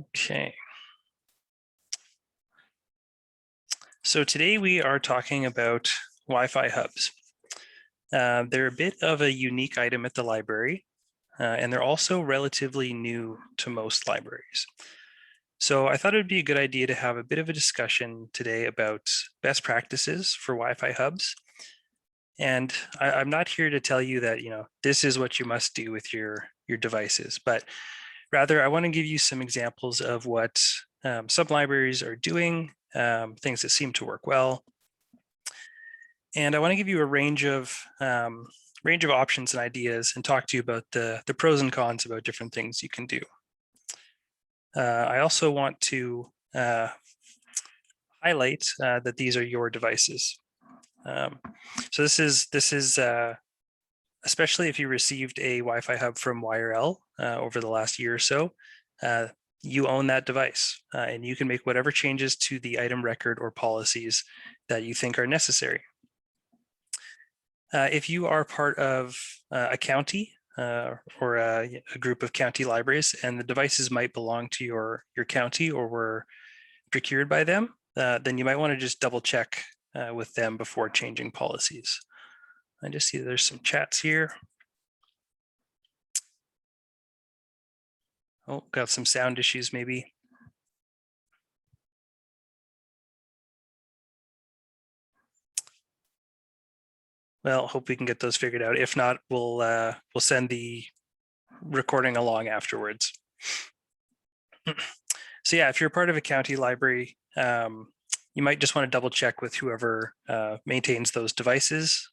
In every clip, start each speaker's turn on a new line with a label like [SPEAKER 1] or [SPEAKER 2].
[SPEAKER 1] Okay. So today we are talking about Wi-Fi hubs. They're a bit of a unique item at the library, and they're also relatively new to most libraries. So I thought it would be a good idea to have a bit of a discussion today about best practices for Wi-Fi hubs. And I'm not here to tell you that, this is what you must do with your devices, but rather I want to give you some examples of what some libraries are doing, things that seem to work well. And I want to give you a range of options and ideas and talk to you about the pros and cons about different things you can do. I also want to highlight that these are your devices. So this is especially if you received a Wi-Fi hub from YRL over the last year or so, you own that device and you can make whatever changes to the item record or policies that you think are necessary. If you are part of a county or a group of county libraries and the devices might belong to your county or were procured by them, then you might want to just double check with them before changing policies. I just see there's some chats here. Oh, got some sound issues maybe. Well, hope we can get those figured out. If not, we'll send the recording along afterwards. So yeah, if you're part of a county library, you might just want to double check with whoever maintains those devices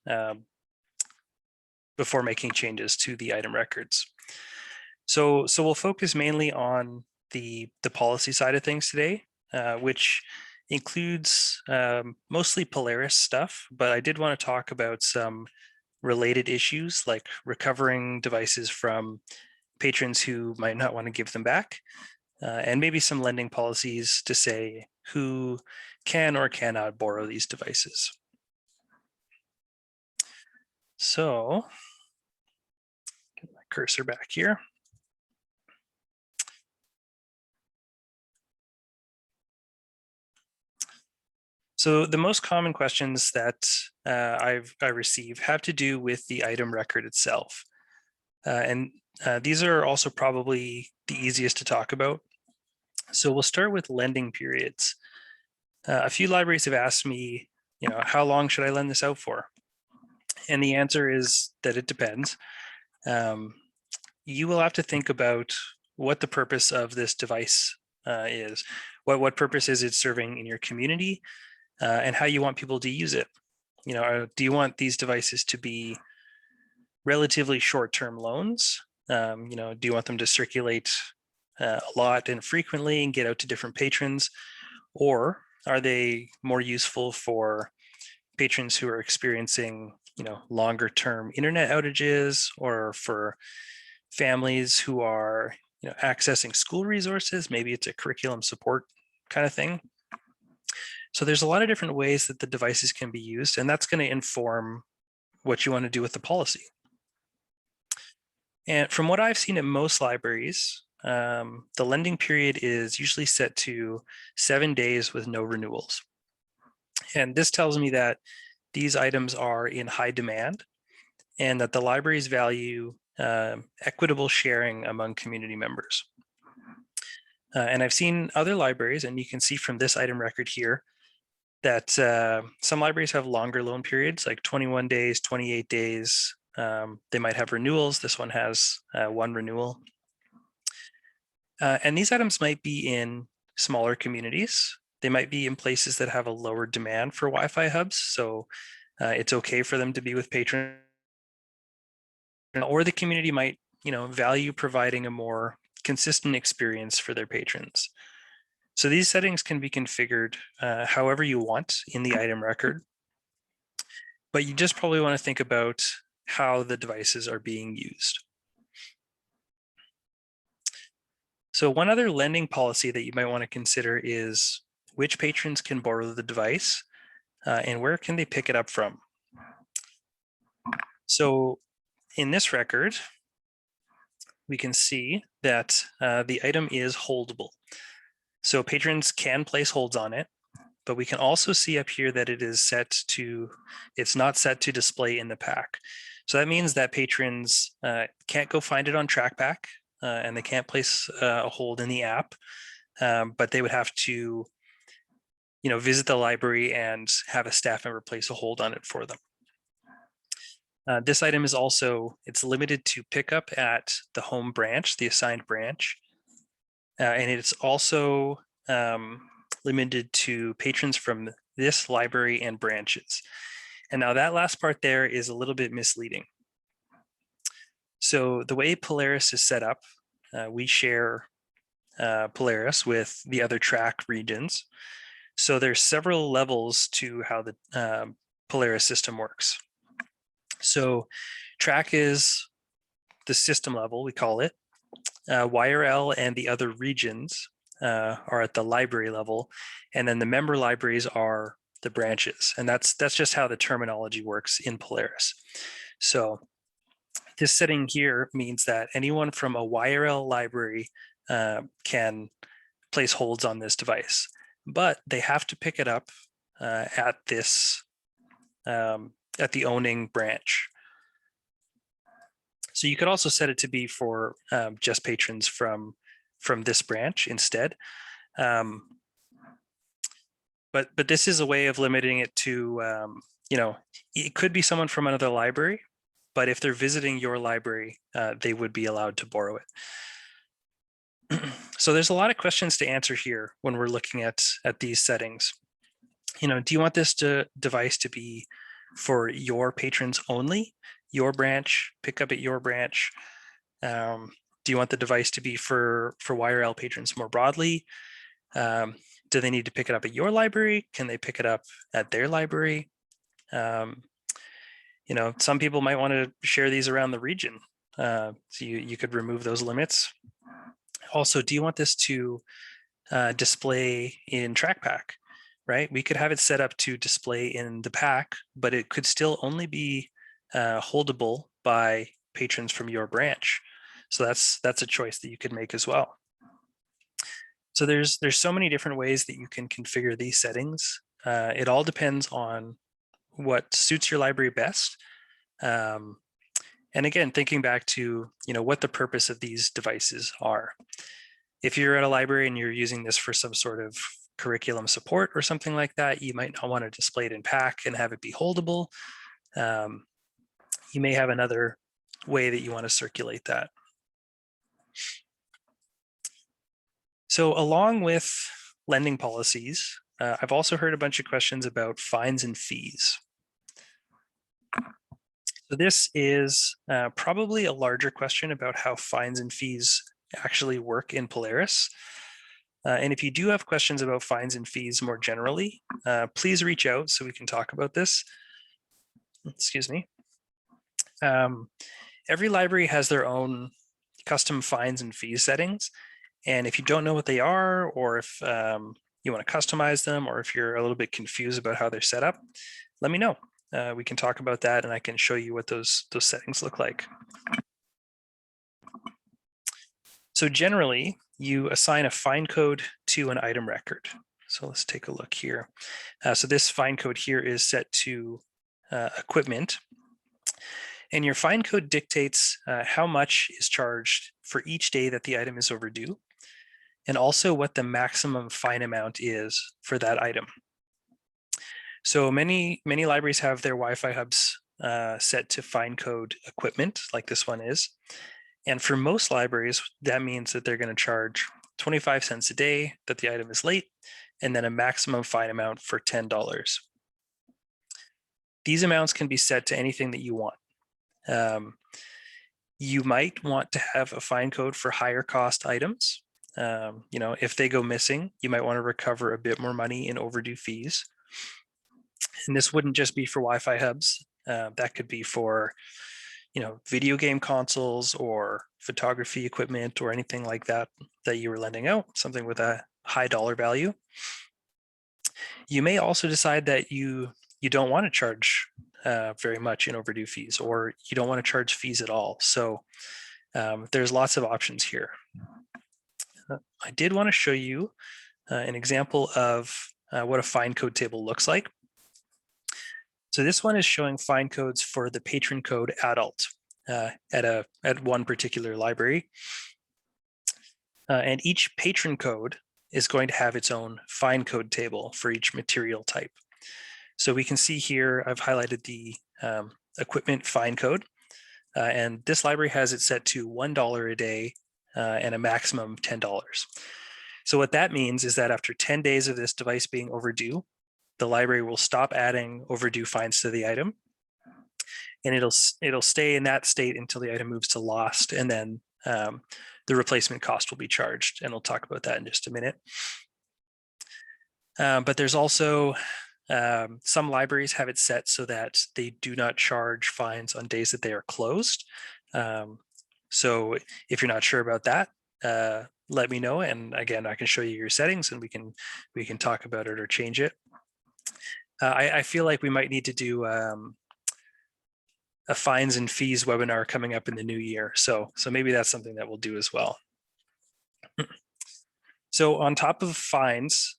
[SPEAKER 1] before making changes to the item records. So we'll focus mainly on the policy side of things today, which includes mostly Polaris stuff, but I did want to talk about some related issues like recovering devices from patrons who might not want to give them back, and maybe some lending policies to say who can or cannot borrow these devices. So, get my cursor back here. So the most common questions that I receive have to do with the item record itself. And these are also probably the easiest to talk about. So we'll start with lending periods. A few libraries have asked me, how long should I lend this out for? And the answer is that it depends. You will have to think about what the purpose of this device is. What purpose is it serving in your community? And how you want people to use it. Do you want these devices to be relatively short-term loans? Do you want them to circulate a lot and frequently and get out to different patrons? Or are they more useful for patrons who are experiencing, longer-term internet outages, or for families who are, accessing school resources? Maybe it's a curriculum support kind of thing. So there's a lot of different ways that the devices can be used, and that's going to inform what you want to do with the policy. And from what I've seen at most libraries, the lending period is usually set to 7 days with no renewals. And this tells me that these items are in high demand and that the libraries value equitable sharing among community members. And I've seen other libraries, and you can see from this item record here, that some libraries have longer loan periods, like 21 days, 28 days. They might have renewals. This one has one renewal. And these items might be in smaller communities. They might be in places that have a lower demand for Wi-Fi hubs. So it's okay for them to be with patrons. Or the community might, value providing a more consistent experience for their patrons. So these settings can be configured however you want in the item record, but you just probably want to think about how the devices are being used. So one other lending policy that you might want to consider is which patrons can borrow the device and where can they pick it up from. So in this record, we can see that the item is holdable. So patrons can place holds on it, but we can also see up here that it is set to, it's not set to display in the pack. So that means that patrons can't go find it on TrackPack and they can't place a hold in the app, but they would have to, visit the library and have a staff member place a hold on it for them. This item is also, it's limited to pickup at the home branch, the assigned branch. And it's also limited to patrons from this library and branches. And now that last part there is a little bit misleading. So the way Polaris is set up, we share Polaris with the other track regions. So there's several levels to how the Polaris system works. So track is the system level, we call it. YRL and the other regions are at the library level, and then the member libraries are the branches. And that's just how the terminology works in Polaris. So this setting here means that anyone from a YRL library can place holds on this device, but they have to pick it up at this at the owning branch. So you could also set it to be for just patrons from this branch instead. But this is a way of limiting it to, it could be someone from another library, but if they're visiting your library, they would be allowed to borrow it. So there's a lot of questions to answer here when we're looking at these settings. Do you want this device to be for your patrons only, your branch, pick up at your branch? Do you want the device to be for YRL patrons more broadly? Do they need to pick it up at your library? Can they pick it up at their library? Some people might want to share these around the region. So you could remove those limits. Also, do you want this to display in TrackPack, right? We could have it set up to display in the pack, but it could still only be holdable by patrons from your branch. So that's a choice that you could make as well. So there's so many different ways that you can configure these settings. It all depends on what suits your library best. And again, thinking back to what the purpose of these devices are. If you're at a library and you're using this for some sort of curriculum support or something like that, you might not want to display it in pack and have it be holdable. You may have another way that you want to circulate that. So along with lending policies, I've also heard a bunch of questions about fines and fees. So this is probably a larger question about how fines and fees actually work in Polaris. And if you do have questions about fines and fees more generally, please reach out so we can talk about this. Excuse me. Every library has their own custom fines and fees settings. And if you don't know what they are, or if you want to customize them, or if you're a little bit confused about how they're set up, let me know. We can talk about that and I can show you what those settings look like. So generally, you assign a fine code to an item record. So let's take a look here. So this fine code here is set to equipment. And your fine code dictates how much is charged for each day that the item is overdue, and also what the maximum fine amount is for that item. So many libraries have their Wi-Fi hubs set to fine code equipment, like this one is. And for most libraries, that means that they're going to charge 25 cents a day that the item is late, and then a maximum fine amount for $10. These amounts can be set to anything that you want. You might want to have a fine code for higher cost items. If they go missing, you might want to recover a bit more money in overdue fees. And this wouldn't just be for Wi-Fi hubs. That could be for, video game consoles or photography equipment or anything like that you were lending out, something with a high dollar value. You may also decide that you don't want to charge very much in overdue fees, or you don't want to charge fees at all. So There's lots of options here. I did want to show you an example of what a fine code table looks like. So this one is showing fine codes for the patron code adult at one particular library. And each patron code is going to have its own fine code table for each material type. So we can see here, I've highlighted the equipment fine code, and this library has it set to $1 a day and a maximum of $10. So what that means is that after 10 days of this device being overdue, the library will stop adding overdue fines to the item, and it'll stay in that state until the item moves to lost, and then the replacement cost will be charged, and we'll talk about that in just a minute. But there's also some libraries have it set so that they do not charge fines on days that they are closed. So if you're not sure about that, let me know, and again, I can show you your settings, and we can talk about it or change it. I feel like we might need to do a fines and fees webinar coming up in the new year, so maybe that's something that we'll do as well. So on top of fines,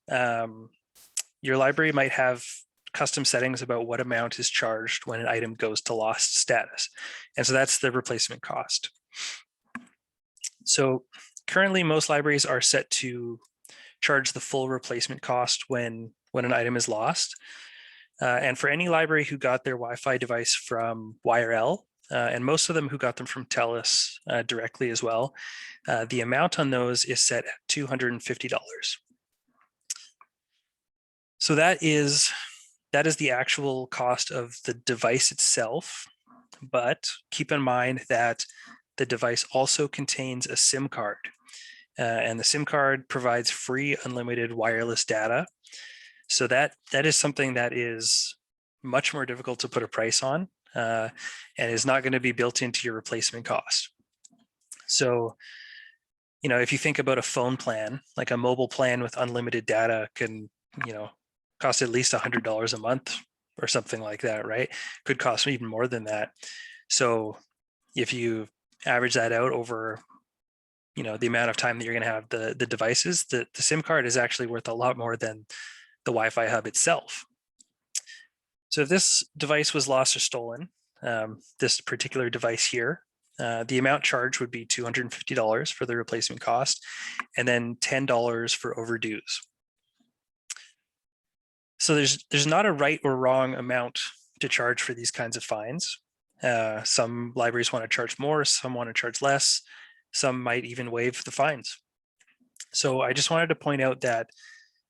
[SPEAKER 1] your library might have custom settings about what amount is charged when an item goes to lost status, and so that's the replacement cost. So currently, most libraries are set to charge the full replacement cost when an item is lost. And for any library who got their Wi-Fi device from YRL, and most of them who got them from TELUS directly as well, the amount on those is set at $250. So that is the actual cost of the device itself, but keep in mind that the device also contains a SIM card, and the SIM card provides free unlimited wireless data. So that is something that is much more difficult to put a price on, and is not going to be built into your replacement cost. So, if you think about a phone plan, like a mobile plan with unlimited data can, cost at least $100 a month or something like that, right? Could cost even more than that. So if you average that out over, the amount of time that you're going to have the devices, the SIM card is actually worth a lot more than the Wi-Fi hub itself. So if this device was lost or stolen, this particular device here, the amount charged would be $250 for the replacement cost, and then $10 for overdues. So there's not a right or wrong amount to charge for these kinds of fines. Some libraries want to charge more, some want to charge less, some might even waive the fines. So I just wanted to point out that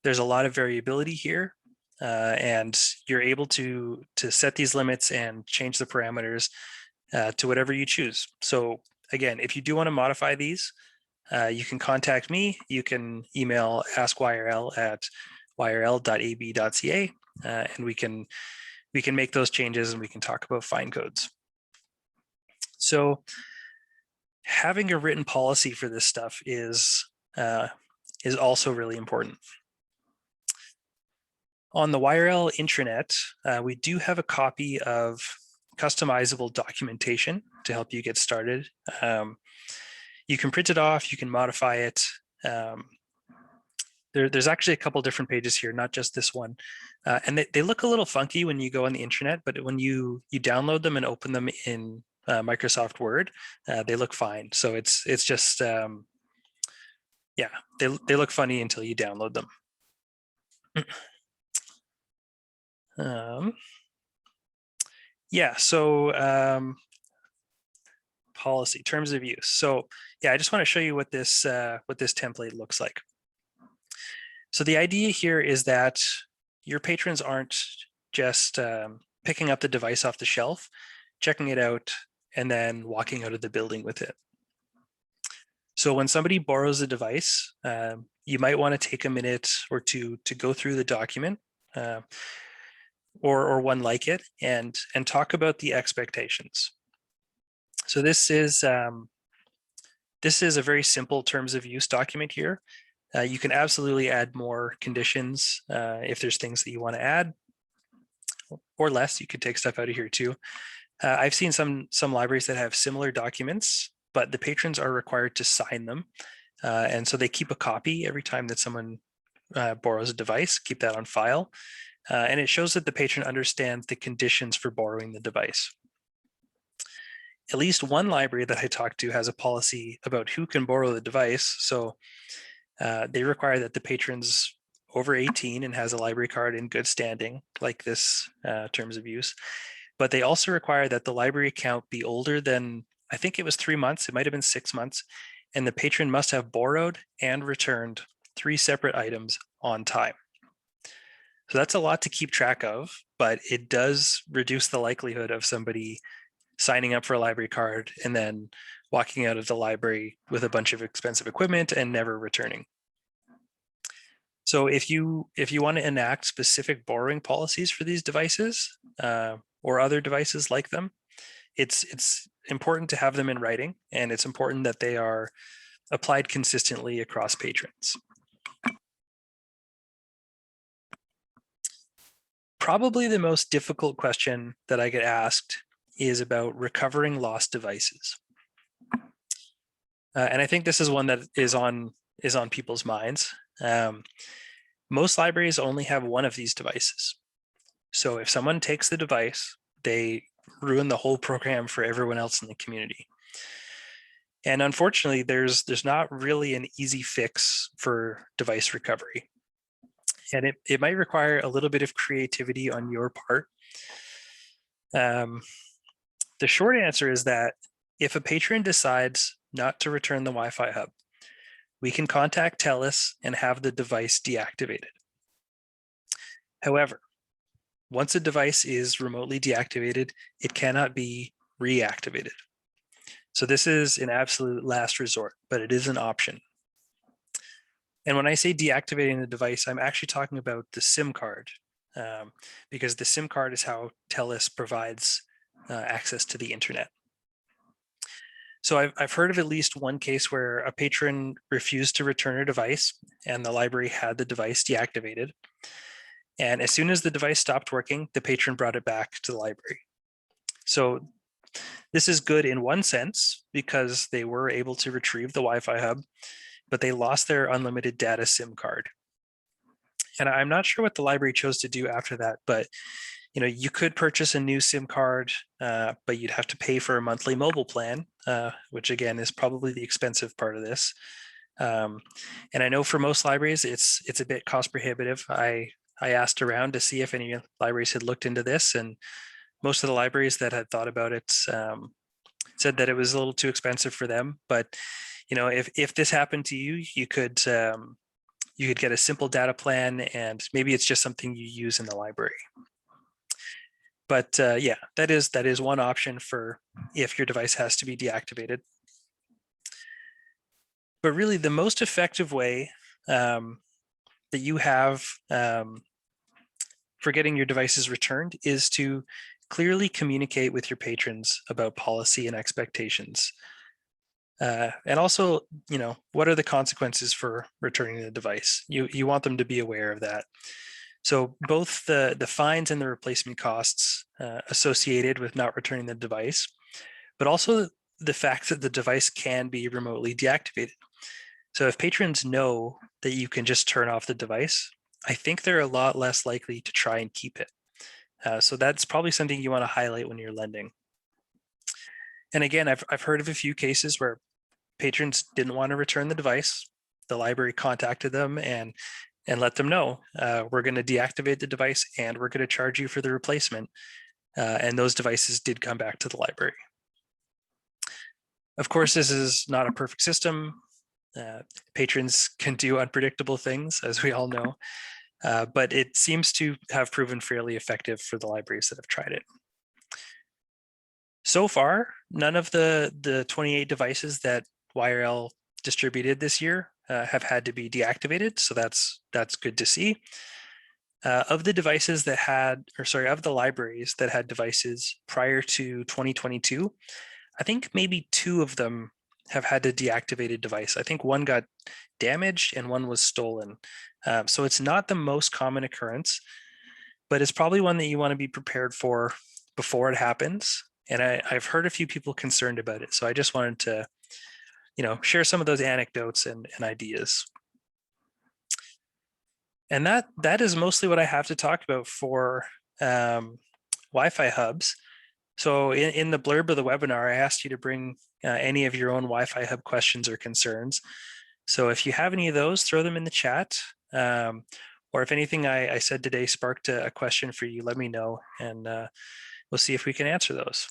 [SPEAKER 1] there's a lot of variability here, and you're able to set these limits and change the parameters to whatever you choose. So again, if you do want to modify these, you can contact me. You can email askyRL at yrl.ab.ca, and we can make those changes, and we can talk about fine codes. So having a written policy for this stuff is also really important. On the YRL intranet, we do have a copy of customizable documentation to help you get started. You can print it off, you can modify it. There's actually a couple different pages here, not just this one. And they look a little funky when you go on the intranet, but when you download them and open them in Microsoft Word, they look fine. So it's just, yeah, they look funny until you download them. Yeah, so policy, terms of use. So yeah, I just want to show you what this template looks like. So the idea here is that your patrons aren't just picking up the device off the shelf, checking it out, and then walking out of the building with it. So when somebody borrows a device, you might want to take a minute or two to go through the document, or one like it, and talk about the expectations. So this is a very simple terms of use document here. You can absolutely add more conditions if there's things that you want to add, or less. You could take stuff out of here too. I've seen some libraries that have similar documents but the patrons are required to sign them. And so they keep a copy every time that someone borrows a device, keep that on file. And it shows that the patron understands the conditions for borrowing the device. At least one library that I talked to has a policy about who can borrow the device. So they require that the patron's over 18 and has a library card in good standing, like this terms of use. But they also require that the library account be older than, I think it was 3 months, it might have been 6 months, and the patron must have borrowed and returned 3 separate items on time. So that's a lot to keep track of, but it does reduce the likelihood of somebody signing up for a library card and then walking out of the library with a bunch of expensive equipment and never returning. So if you want to enact specific borrowing policies for these devices or other devices like them, it's important to have them in writing, and it's important that they are applied consistently across patrons. Probably the most difficult question that I get asked is about recovering lost devices. And I think this is one that is on people's minds. Most libraries only have one of these devices. So if someone takes the device, they ruin the whole program for everyone else in the community. And unfortunately, there's not really an easy fix for device recovery. And it might require a little bit of creativity on your part. The short answer is that if a patron decides not to return the Wi-Fi hub, we can contact TELUS and have the device deactivated. However, once a device is remotely deactivated, it cannot be reactivated. So this is an absolute last resort, but it is an option. And when I say deactivating the device, I'm actually talking about the SIM card, because the SIM card is how TELUS provides access to the internet. So I've heard of at least one case where a patron refused to return a device and the library had the device deactivated. And as soon as the device stopped working, the patron brought it back to the library. So this is good in one sense because they were able to retrieve the Wi-Fi hub, but they lost their unlimited data SIM card. And I'm not sure what the library chose to do after that, but you could purchase a new SIM card, but you'd have to pay for a monthly mobile plan, which again is probably the expensive part of this. And I know for most libraries, it's a bit cost prohibitive. I asked around to see if any libraries had looked into this, and most of the libraries that had thought about it said that it was a little too expensive for them. But if this happened to you, you could get a simple data plan, and maybe it's just something you use in the library. But yeah, that is one option for if your device has to be deactivated. But really, the most effective way that you have for getting your devices returned is to clearly communicate with your patrons about policy and expectations. And also, what are the consequences for returning the device? You want them to be aware of that. So both the fines and the replacement costs associated with not returning the device, but also the fact that the device can be remotely deactivated. So if patrons know that you can just turn off the device, I think they're a lot less likely to try and keep it. So that's probably something you want to highlight when you're lending. And again, I've heard of a few cases where patrons didn't want to return the device. The library contacted them and let them know, we're going to deactivate the device and we're going to charge you for the replacement. And those devices did come back to the library. Of course, this is not a perfect system. Patrons can do unpredictable things, as we all know, but it seems to have proven fairly effective for the libraries that have tried it. So far, none of the 28 devices that YRL distributed this year have had to be deactivated, so that's good to see. Of the devices that had, of the libraries that had devices prior to 2022, I think maybe 2 of them have had a deactivated device. I think one got damaged and one was stolen. So it's not the most common occurrence, but it's probably one that you want to be prepared for before it happens. And I've heard a few people concerned about it. So I just wanted share some of those anecdotes and ideas. And that is mostly what I have to talk about for Wi-Fi hubs. So in the blurb of the webinar, I asked you to bring any of your own Wi-Fi hub questions or concerns. So if you have any of those, throw them in the chat. Or if anything I said today sparked a question for you, let me know, and we'll see if we can answer those.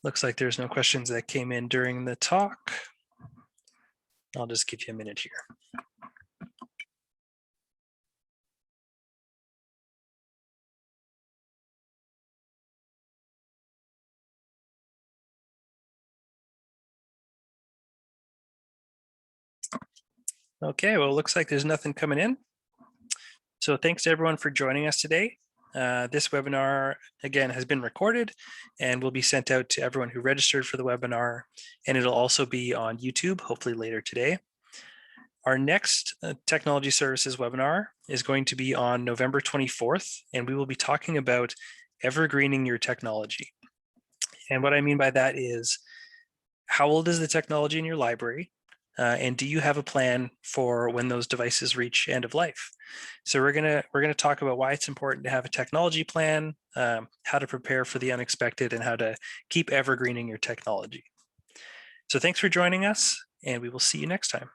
[SPEAKER 1] Looks like there's no questions that came in during the talk. I'll just give you a minute here. Okay, well, it looks like there's nothing coming in. So thanks to everyone for joining us today. This webinar, again, has been recorded and will be sent out to everyone who registered for the webinar, and it'll also be on YouTube, hopefully later today. Our next technology services webinar is going to be on November 24th, and we will be talking about evergreening your technology. And what I mean by that is, how old is the technology in your library? And do you have a plan for when those devices reach end of life? So we're gonna talk about why it's important to have a technology plan, how to prepare for the unexpected, and how to keep evergreening your technology. So thanks for joining us, and we will see you next time.